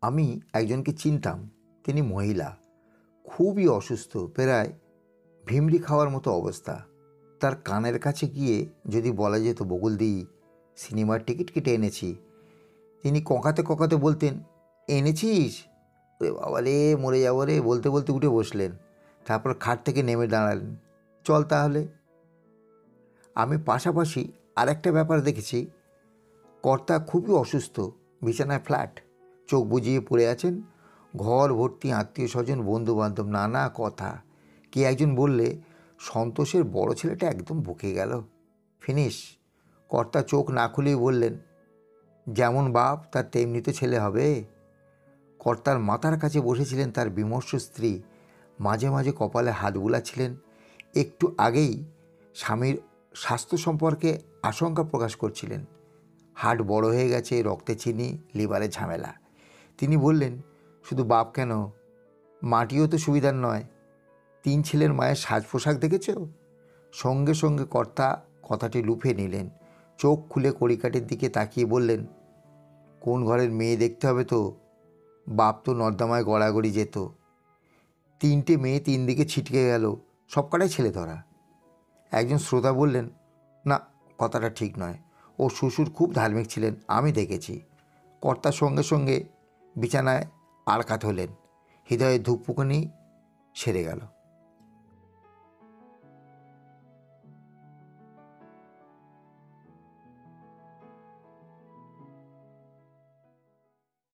আমি একজনকে চিনতাম। তিনি মহিলা, খুবই অসুস্থ, প্রায় ভিমরি খাওয়ার মতো অবস্থা। তার কানের কাছে গিয়ে যদি বলা যেত, বকুলদি সিনেমার টিকিট কেটে এনেছি, তিনি কঁকাতে কঁকাতে বলতেন, এনেছিস? ওরে বাবা রে, মরে যাবো রে, বলতে বলতে উঠে বসলেন। তারপর খাট থেকে নেমে দাঁড়ালেন। চল তাহলে। আমি পাশাপাশি আরেকটা ব্যাপার দেখেছি। কর্তা খুবই অসুস্থ, বিছানায় ফ্ল্যাট, চোখ বুজিয়ে পড়ে আছেন। ঘর ভর্তি আত্মীয় স্বজন, বন্ধুবান্ধব, নানা কথা। কে একজন বললে, সন্তোষের বড় ছেলেটা একদম বকে গেল, ফিনিশ। কর্তা চোখ না খুলেই বললেন, যেমন বাপ তার তেমনি তো ছেলে হবে। কর্তার মাথার কাছে বসেছিলেন তার বিমর্ষ স্ত্রী, মাঝে মাঝে কপালে হাত বুলাচ্ছিলেন। একটু আগেই স্বামীর স্বাস্থ্য সম্পর্কে আশঙ্কা প্রকাশ করছিলেন। হার্ট বড় হয়ে গেছে, রক্তে চিনি, লিভারে ঝামেলা। তিনি বললেন, শুধু বাপ কেন, মাটিও তো সুবিধার নয়। 3 ছেলের মায়ের সাজ পোশাক দেখেছ? সঙ্গে সঙ্গে কর্তা কথাটি লুফে নিলেন। চোখ খুলে কড়িকাঠির দিকে তাকিয়ে বললেন, কোন ঘরের মেয়ে দেখতে হবে তো, বাপ তো নর্দমায় গড়াগড়ি যেত। 3টে মেয়ে 3 দিকে ছিটকে গেল, সব কটাই ছেলে ধরা। একজন শ্রোতা বললেন, না, কথাটা ঠিক নয়, ও শ্বশুর খুব ধার্মিক ছিলেন, আমি দেখেছি। কর্তার সঙ্গে সঙ্গে বিছানায় আড়কাত হলেন। হৃদয়ে ধূপপুকুনি সেরে গেল।